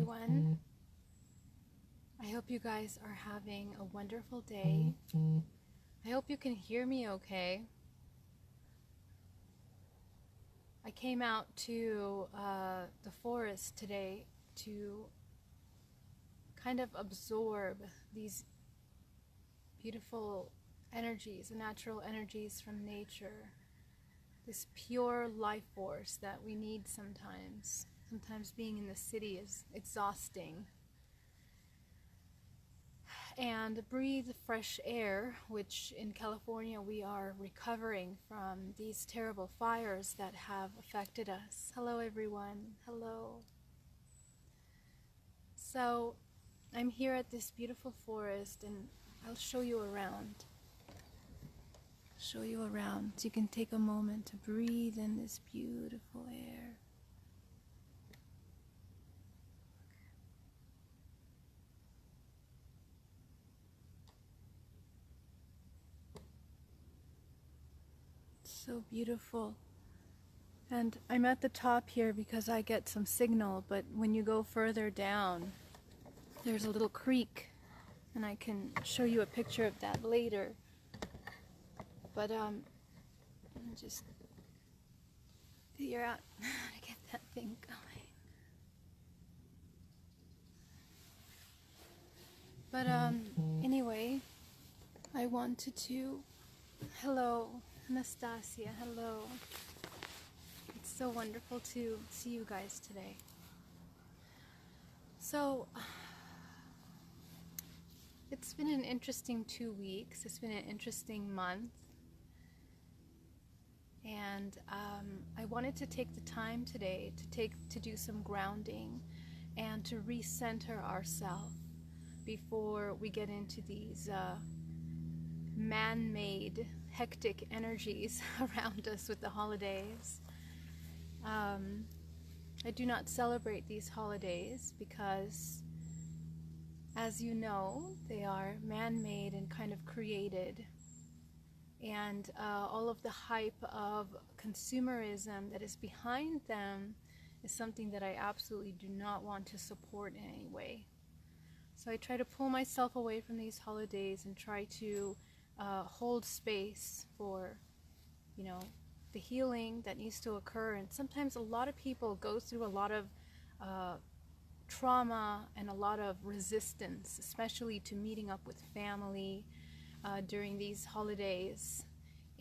everyone. I hope you guys are having a wonderful day. I hope you can hear me okay. I came out to the forest today to kind of absorb these beautiful energies, the natural energies from nature, this pure life force that we need sometimes. Sometimes being in the city is exhausting. And breathe fresh air, which in California we are recovering from these terrible fires that have affected us. Hello everyone, hello. So I'm here at this beautiful forest and I'll show you around. So you can take a moment to breathe in this beautiful air. So beautiful. And I'm at the top here because I get some signal, but when you go further down, there's a little creek, and I can show you a picture of that later. But let me just figure out how to get that thing going. But anyway, I wanted to, hello Anastasia, hello. It's so wonderful to see you guys today. So it's been an interesting 2 weeks. It's been an interesting month. And I wanted to take the time today to do some grounding and to recenter ourselves before we get into these man-made hectic energies around us with the holidays. I do not celebrate these holidays because, as you know, they are man-made and kind of created. And all of the hype of consumerism that is behind them is something that I absolutely do not want to support in any way. So I try to pull myself away from these holidays and try to hold space for, the healing that needs to occur. And sometimes a lot of people go through a lot of trauma and a lot of resistance, especially to meeting up with family during these holidays,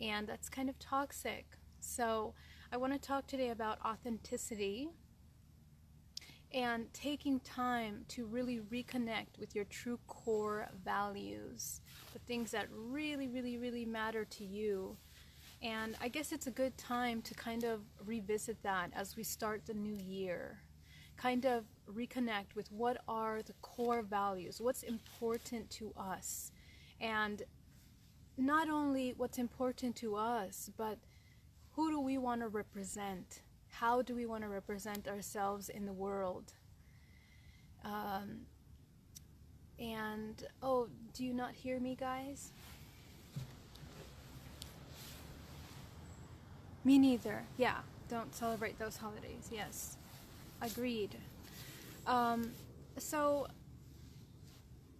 and that's kind of toxic. So I want to talk today about authenticity and taking time to really reconnect with your true core values, the things that really, really, really matter to you. And I guess it's a good time to kind of revisit that as we start the new year. Kind of reconnect with what are the core values, what's important to us. And not only what's important to us, but who do we want to represent? How do we want to represent ourselves in the world? Oh, do you not hear me, guys? Me neither. Yeah, don't celebrate those holidays. Yes, agreed. So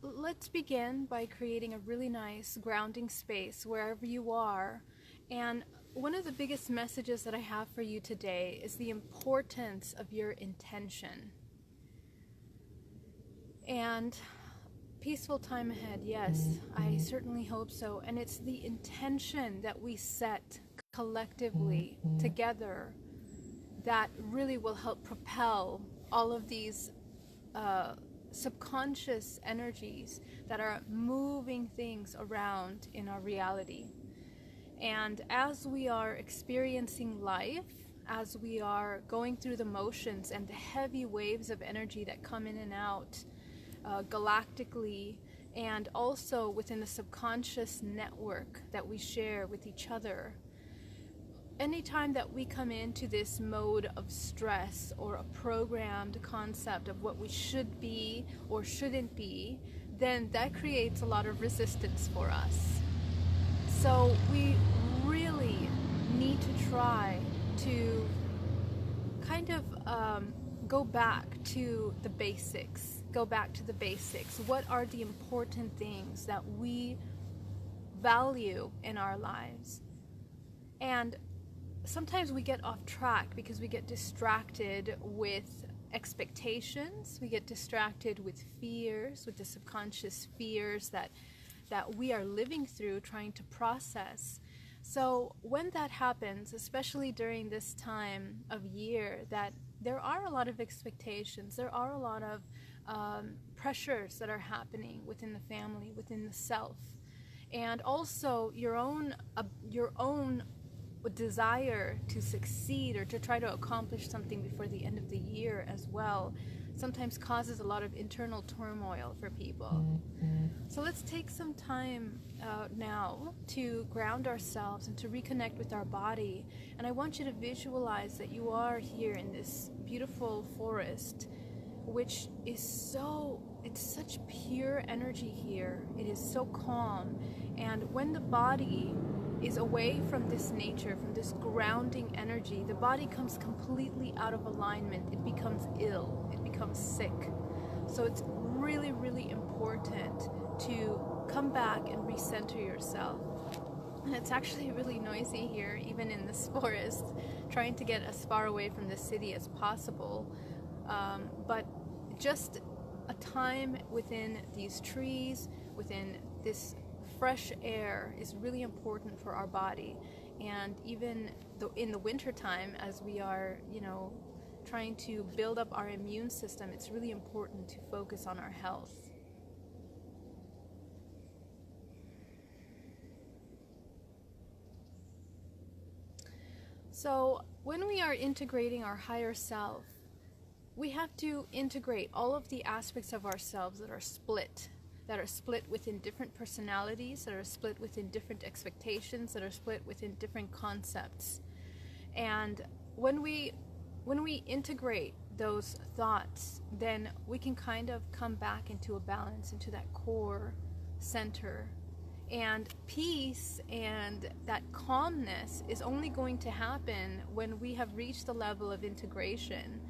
let's begin by creating a really nice grounding space wherever you are. And one of the biggest messages that I have for you today is the importance of your intention. And peaceful time ahead, yes, I certainly hope so. And it's the intention that we set collectively together that really will help propel all of these subconscious energies that are moving things around in our reality. And as we are experiencing life, as we are going through the motions and the heavy waves of energy that come in and out galactically, and also within the subconscious network that we share with each other, anytime that we come into this mode of stress or a programmed concept of what we should be or shouldn't be, then that creates a lot of resistance for us. So we really need to try to kind of go back to the basics. Go back to the basics. What are the important things that we value in our lives? And sometimes we get off track because we get distracted with expectations. We get distracted with fears, with the subconscious fears that we are living through, trying to process. So when that happens, especially during this time of year, that there are a lot of expectations, there are a lot of pressures that are happening within the family, within the self, and also your own desire to succeed or to try to accomplish something before the end of the year as well sometimes causes a lot of internal turmoil for people. So let's take some time now to ground ourselves and to reconnect with our body. And I want you to visualize that you are here in this beautiful forest, which is it's such pure energy here. It is so calm. And when the body is away from this nature, from this grounding energy, the body comes completely out of alignment. It becomes ill. It becomes sick. So it's really, really important to come back and recenter yourself. And it's actually really noisy here, even in this forest, trying to get as far away from the city as possible. But just a time within these trees, within this fresh air is really important for our body. And even in the winter time, as we are, trying to build up our immune system, it's really important to focus on our health. So when we are integrating our higher self, we have to integrate all of the aspects of ourselves that are split within different personalities, that are split within different expectations, that are split within different concepts. And when we integrate those thoughts, then we can kind of come back into a balance, into that core center. And peace and that calmness is only going to happen when we have reached the level of integration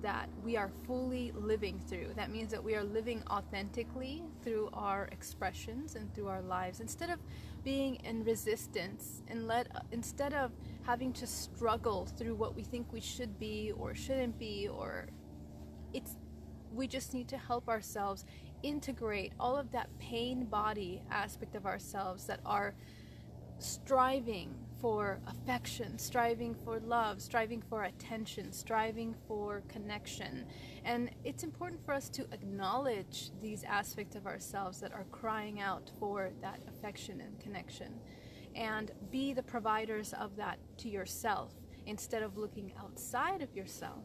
that we are fully living through. That means that we are living authentically through our expressions and through our lives, instead of being in resistance, and instead of having to struggle through what we think we should be or shouldn't be, we just need to help ourselves integrate all of that pain body aspect of ourselves that are striving for affection, striving for love, striving for attention, striving for connection. And it's important for us to acknowledge these aspects of ourselves that are crying out for that affection and connection, and be the providers of that to yourself instead of looking outside of yourself.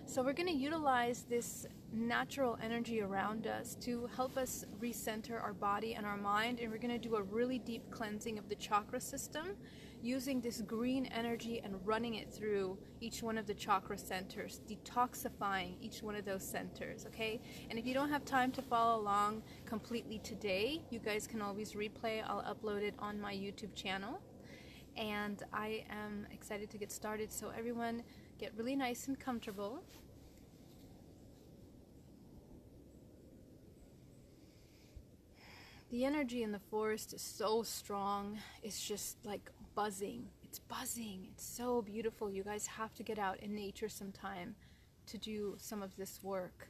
So we're going to utilize this natural energy around us to help us recenter our body and our mind, and we're going to do a really deep cleansing of the chakra system using this green energy and running it through each one of the chakra centers, detoxifying each one of those centers, okay? And if you don't have time to follow along completely today, you guys can always replay. I'll upload it on my YouTube channel. And I am excited to get started, so everyone get really nice and comfortable. The energy in the forest is so strong. It's just like buzzing. It's buzzing. It's so beautiful. You guys have to get out in nature sometime to do some of this work.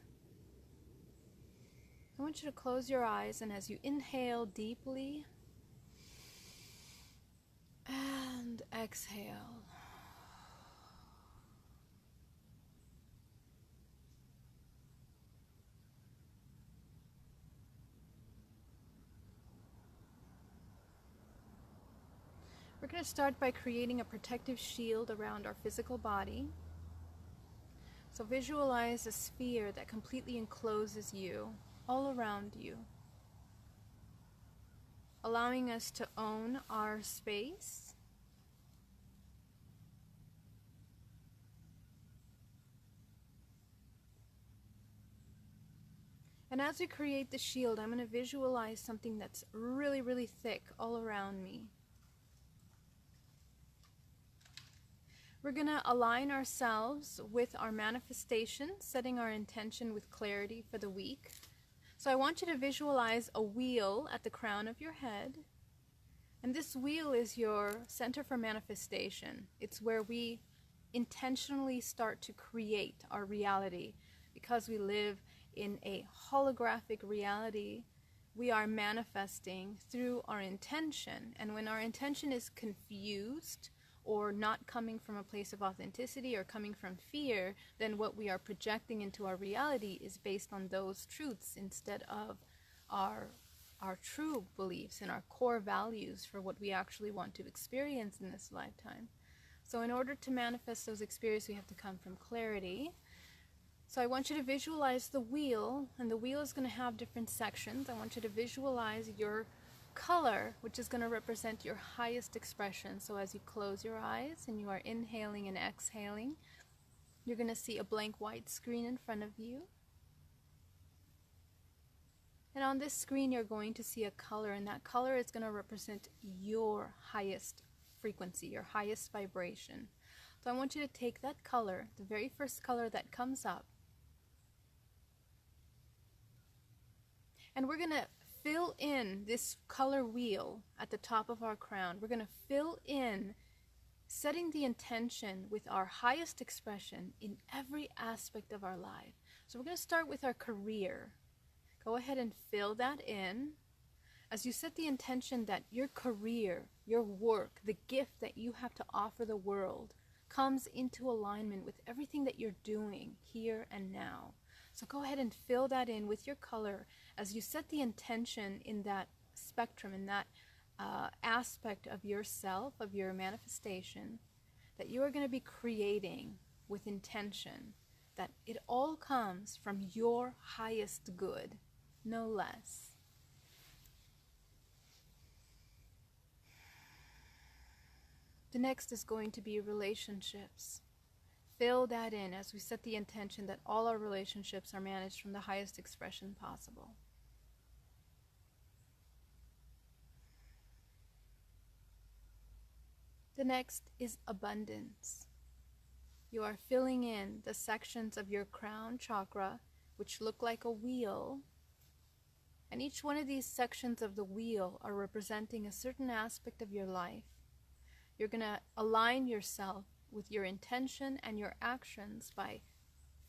I want you to close your eyes, and as you inhale deeply and exhale, we're going to start by creating a protective shield around our physical body. So visualize a sphere that completely encloses you, all around you, allowing us to own our space. And as we create the shield, I'm going to visualize something that's really, really thick all around me. We're going to align ourselves with our manifestation, setting our intention with clarity for the week. So I want you to visualize a wheel at the crown of your head. And this wheel is your center for manifestation. It's where we intentionally start to create our reality. Because we live in a holographic reality, we are manifesting through our intention. And when our intention is confused or not coming from a place of authenticity or coming from fear, then what we are projecting into our reality is based on those truths instead of our true beliefs and our core values for what we actually want to experience in this lifetime. So in order to manifest those experiences, we have to come from clarity. So I want you to visualize the wheel, and the wheel is going to have different sections. I want you to visualize your color, which is going to represent your highest expression. So as you close your eyes and you are inhaling and exhaling, you're going to see a blank white screen in front of you. And on this screen, you're going to see a color, and that color is going to represent your highest frequency, your highest vibration. So I want you to take that color, the very first color that comes up, and we're going to fill in this color wheel at the top of our crown. We're going to fill in, setting the intention with our highest expression in every aspect of our life. So we're going to start with our career. Go ahead and fill that in. As you set the intention that your career, your work, the gift that you have to offer the world comes into alignment with everything that you're doing here and now. So go ahead and fill that in with your color as you set the intention in that spectrum, in that aspect of yourself, of your manifestation, that you are going to be creating with intention, that it all comes from your highest good, no less. The next is going to be relationships. Fill that in as we set the intention that all our relationships are managed from the highest expression possible. The next is abundance. You are filling in the sections of your crown chakra, which look like a wheel. And each one of these sections of the wheel are representing a certain aspect of your life. You're going to align yourself with your intention and your actions by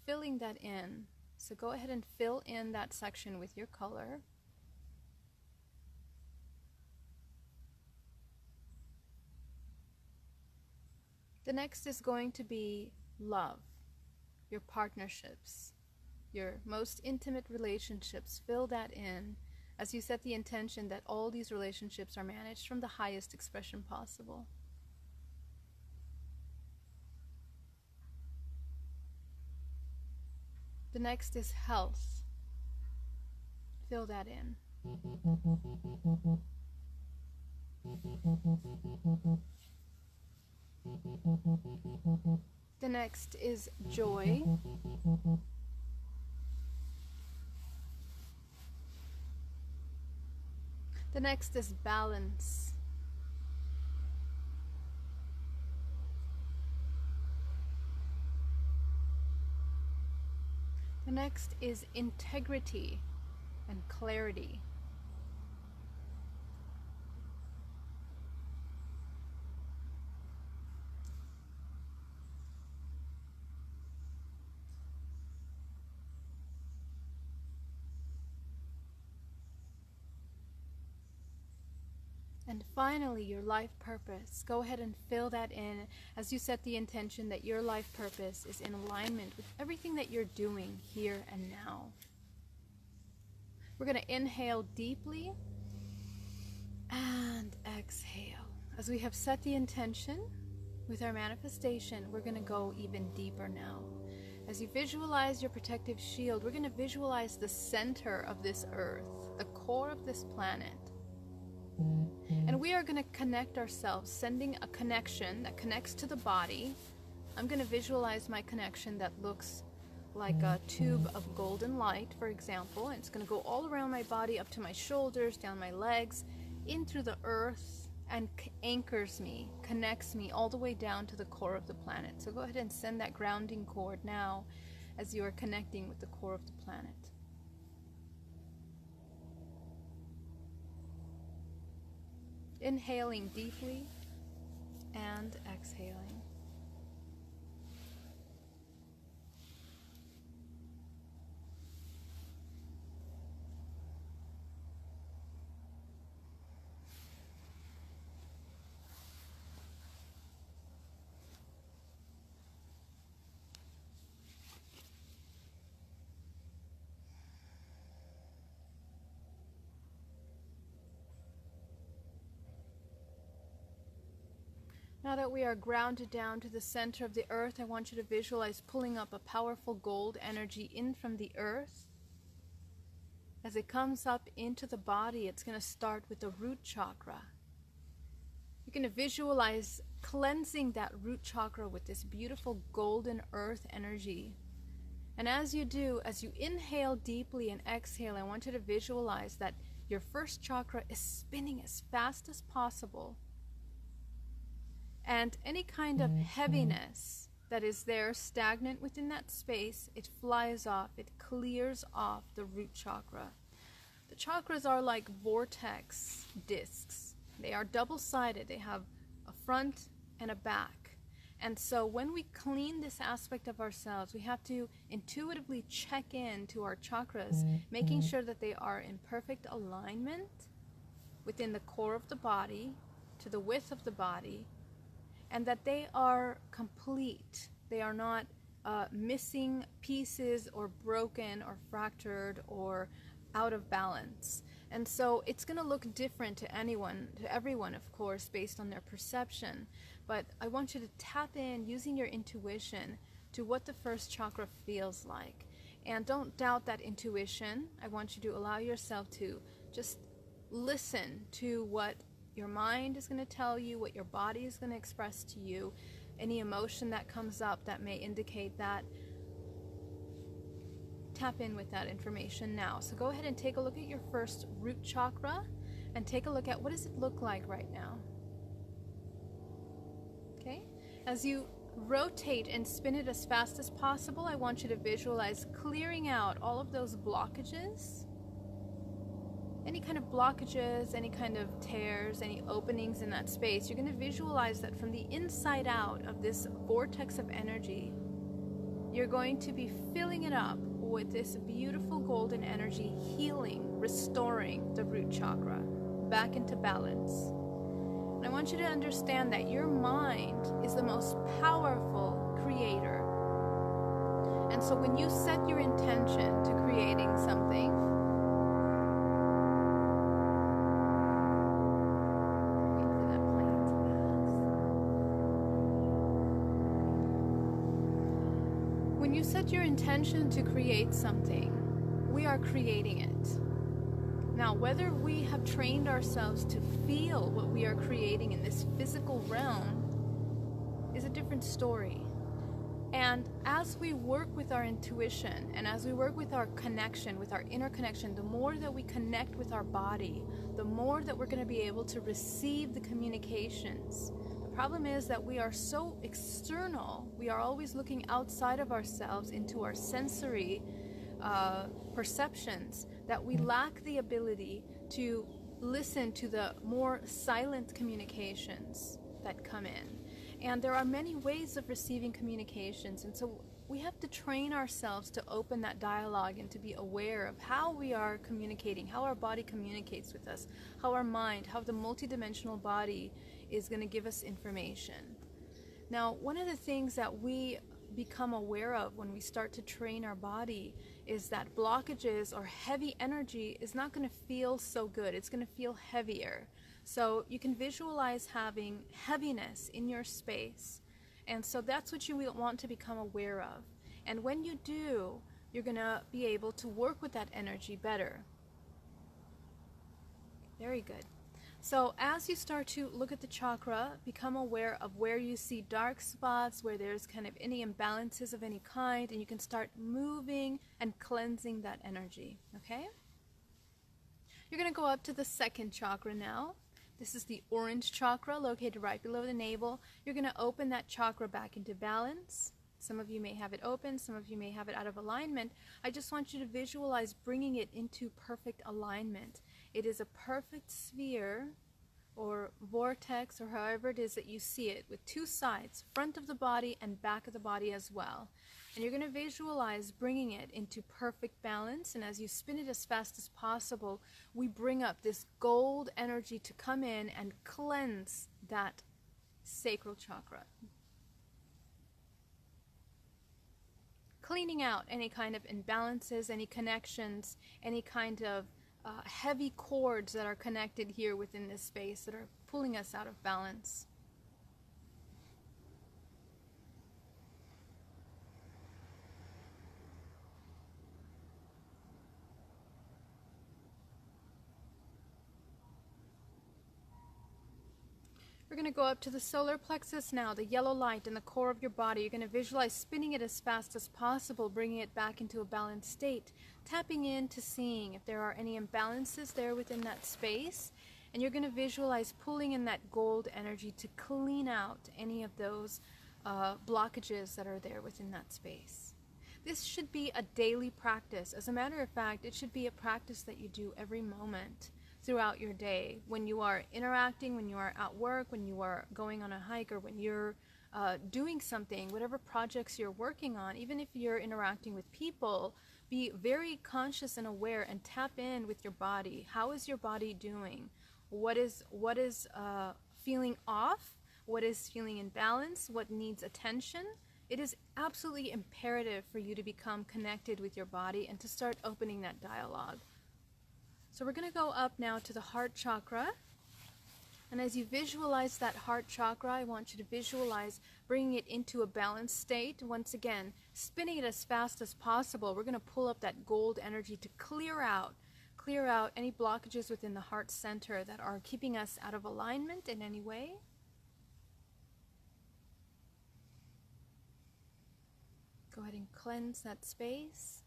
filling that in. So go ahead and fill in that section with your color. The next is going to be love, your partnerships, your most intimate relationships. Fill that in as you set the intention that all these relationships are managed from the highest expression possible. The next is health. Fill that in. The next is joy. The next is balance. The next is integrity and clarity. And finally, your life purpose. Go ahead and fill that in as you set the intention that your life purpose is in alignment with everything that you're doing here and now. We're going to inhale deeply and exhale. As we have set the intention with our manifestation, we're going to go even deeper now. As you visualize your protective shield, we're going to visualize the center of this earth, the core of this planet. And we are going to connect ourselves, sending a connection that connects to the body. I'm going to visualize my connection that looks like a tube of golden light, for example. And it's going to go all around my body, up to my shoulders, down my legs, in through the earth, and anchors me, connects me all the way down to the core of the planet. So go ahead and send that grounding cord now as you are connecting with the core of the planet. Inhaling deeply and exhaling. Now that we are grounded down to the center of the earth, I want you to visualize pulling up a powerful gold energy in from the earth. As it comes up into the body, it's going to start with the root chakra. You're going to visualize cleansing that root chakra with this beautiful golden earth energy. And as you do, as you inhale deeply and exhale, I want you to visualize that your first chakra is spinning as fast as possible. And any kind of heaviness that is there stagnant within that space, it flies off, it clears off the root chakra. The chakras are like vortex discs. They are double-sided. They have a front and a back. And so when we clean this aspect of ourselves, we have to intuitively check in to our chakras, making sure that they are in perfect alignment within the core of the body, to the width of the body, and that they are complete. They are not missing pieces or broken or fractured or out of balance. And so it's going to look different to everyone, of course, based on their perception. But I want you to tap in using your intuition to what the first chakra feels like. And don't doubt that intuition. I want you to allow yourself to just listen to what your mind is going to tell you, what your body is going to express to you, any emotion that comes up that may indicate that. Tap in with that information now. So go ahead and take a look at your first root chakra and take a look at what does it look like right now. Okay? As you rotate and spin it as fast as possible, I want you to visualize clearing out all of those blockages. Any kind of blockages, any kind of tears, any openings in that space, you're going to visualize that from the inside out of this vortex of energy, you're going to be filling it up with this beautiful golden energy, healing, restoring the root chakra back into balance. And I want you to understand that your mind is the most powerful creator. And so when you set your intention to creating something, when you set your intention to create something, we are creating it. Now, whether we have trained ourselves to feel what we are creating in this physical realm is a different story. And as we work with our intuition and as we work with our connection, with our inner connection, the more that we connect with our body, the more that we're going to be able to receive the communications. The problem is that we are so external. We are always looking outside of ourselves into our sensory perceptions that we lack the ability to listen to the more silent communications that come in. And there are many ways of receiving communications, and so we have to train ourselves to open that dialogue and to be aware of how we are communicating, how our body communicates with us, how our mind, how the multidimensional body is going to give us information. Now, one of the things that we become aware of when we start to train our body is that blockages or heavy energy is not going to feel so good. It's going to feel heavier. So you can visualize having heaviness in your space. And so that's what you want to become aware of. And when you do, you're going to be able to work with that energy better. Very good. So as you start to look at the chakra, become aware of where you see dark spots, where there's kind of any imbalances of any kind, and you can start moving and cleansing that energy, okay? You're going to go up to the second chakra now. This is the orange chakra located right below the navel. You're going to open that chakra back into balance. Some of you may have it open, some of you may have it out of alignment. I just want you to visualize bringing it into perfect alignment. It is a perfect sphere or vortex, or however it is that you see it, with two sides, front of the body and back of the body as well. And you're going to visualize bringing it into perfect balance, and as you spin it as fast as possible, we bring up this gold energy to come in and cleanse that sacral chakra. Cleaning out any kind of imbalances, any connections, any kind of heavy cords that are connected here within this space that are pulling us out of balance. We're going to go up to the solar plexus now, the yellow light in the core of your body. You're going to visualize spinning it as fast as possible, bringing it back into a balanced state, tapping into seeing if there are any imbalances there within that space. And you're going to visualize pulling in that gold energy to clean out any of those blockages that are there within that space. This should be a daily practice. As a matter of fact, it should be a practice that you do every moment throughout your day, when you are interacting, when you are at work, when you are going on a hike, or when you're doing something, whatever projects you're working on. Even if you're interacting with people, be very conscious and aware and tap in with your body. How is your body doing? What is feeling off? What is feeling imbalanced? What needs attention? It is absolutely imperative for you to become connected with your body and to start opening that dialogue. So we're going to go up now to the heart chakra. And as you visualize that heart chakra, I want you to visualize bringing it into a balanced state. Once again, spinning it as fast as possible. We're going to pull up that gold energy to clear out any blockages within the heart center that are keeping us out of alignment in any way. Go ahead and cleanse that space.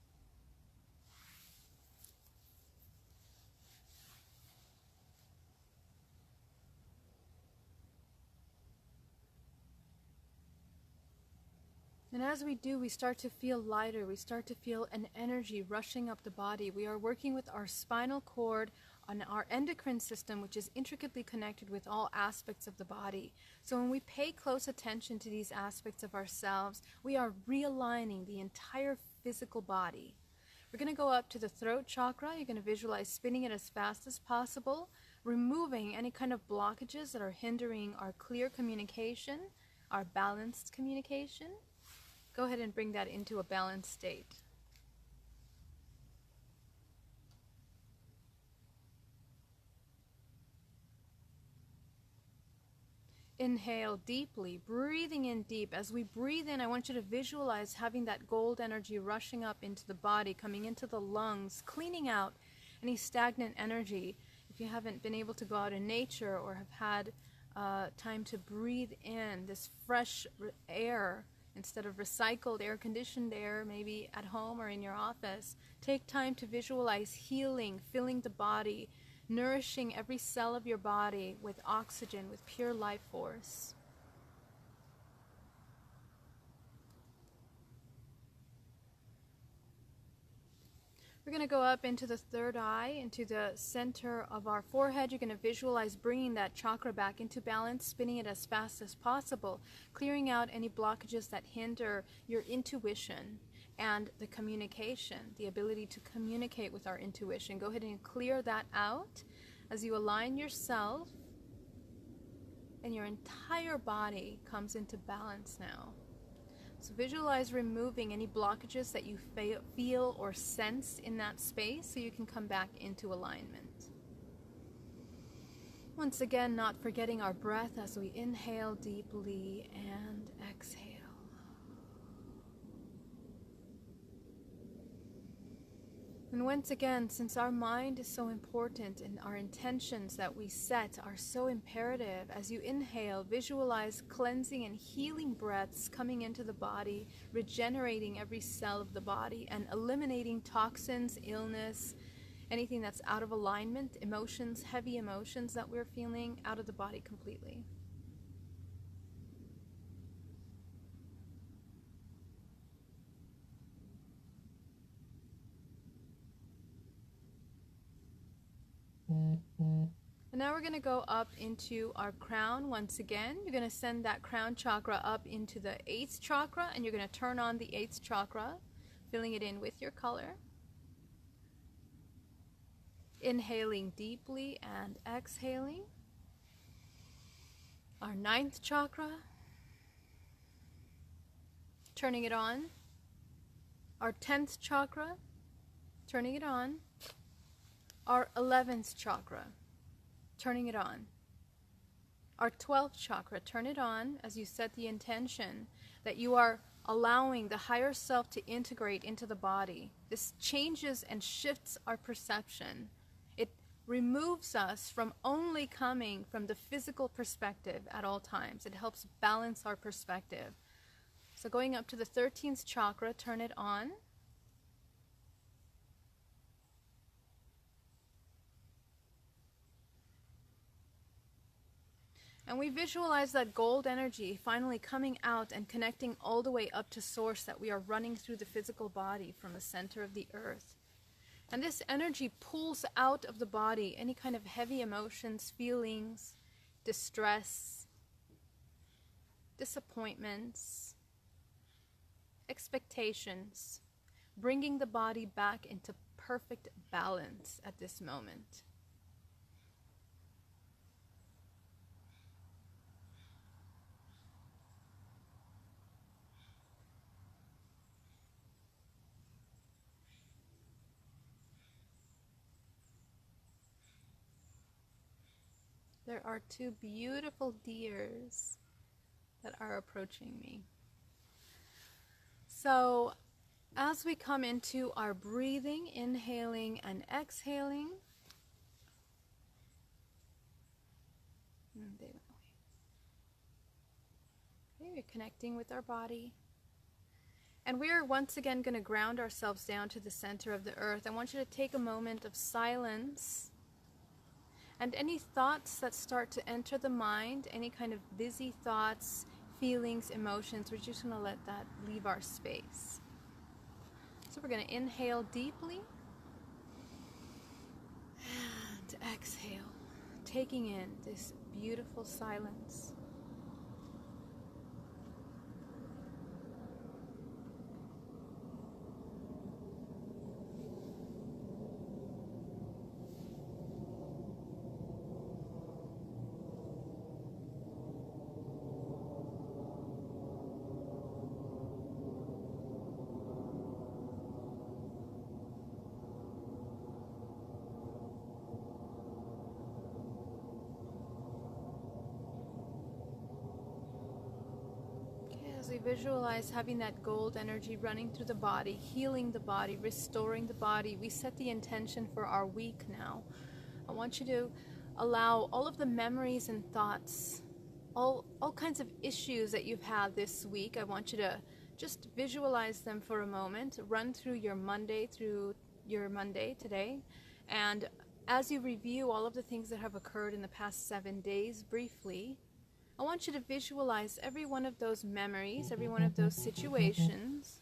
And as we do, we start to feel lighter. We start to feel an energy rushing up the body. We are working with our spinal cord on our endocrine system, which is intricately connected with all aspects of the body. So when we pay close attention to these aspects of ourselves, we are realigning the entire physical body. We're going to go up to the throat chakra. You're going to visualize spinning it as fast as possible, removing any kind of blockages that are hindering our clear communication, our balanced communication. Go ahead and bring that into a balanced state. Inhale deeply, breathing in deep. As we breathe in, I want you to visualize having that gold energy rushing up into the body, coming into the lungs, cleaning out any stagnant energy. If you haven't been able to go out in nature or have had time to breathe in this fresh air, instead of recycled air-conditioned air, maybe at home or in your office, take time to visualize healing, filling the body, nourishing every cell of your body with oxygen, with pure life force. We're going to go up into the third eye, into the center of our forehead. You're going to visualize bringing that chakra back into balance, spinning it as fast as possible, clearing out any blockages that hinder your intuition and the communication, the ability to communicate with our intuition. Go ahead and clear that out as you align yourself, and your entire body comes into balance now. So visualize removing any blockages that you feel or sense in that space so you can come back into alignment. Once again, not forgetting our breath as we inhale deeply and exhale. And once again, since our mind is so important and our intentions that we set are so imperative, as you inhale, visualize cleansing and healing breaths coming into the body, regenerating every cell of the body and eliminating toxins, illness, anything that's out of alignment, emotions, heavy emotions that we're feeling, out of the body completely. And now we're going to go up into our crown once again. You're going to send that crown chakra up into the 8th chakra, and you're going to turn on the 8th chakra, filling it in with your color. Inhaling deeply and exhaling. Our 9th chakra, turning it on. Our 10th chakra, turning it on. Our 11th chakra, turning it on. Our 12th chakra, turn it on as you set the intention that you are allowing the higher self to integrate into the body. This changes and shifts our perception. It removes us from only coming from the physical perspective at all times. It helps balance our perspective. So going up to the 13th chakra, turn it on. And we visualize that gold energy finally coming out and connecting all the way up to source, that we are running through the physical body from the center of the earth. And this energy pulls out of the body any kind of heavy emotions, feelings, distress, disappointments, expectations, bringing the body back into perfect balance at this moment. There are 2 beautiful deers that are approaching me. So as we come into our breathing, inhaling and exhaling, they went away. Okay, we're connecting with our body. And we are once again going to ground ourselves down to the center of the earth. I want you to take a moment of silence. And any thoughts that start to enter the mind, any kind of busy thoughts, feelings, emotions, we're just going to let that leave our space. So we're going to inhale deeply and exhale, taking in this beautiful silence. As we visualize having that gold energy running through the body, healing the body, restoring the body, we set the intention for our week now. I want you to allow all of the memories and thoughts, all kinds of issues that you've had this week. I want you to just visualize them for a moment, run through your Monday today, and as you review all of the things that have occurred in the past 7 days briefly, I want you to visualize every one of those memories, every one of those situations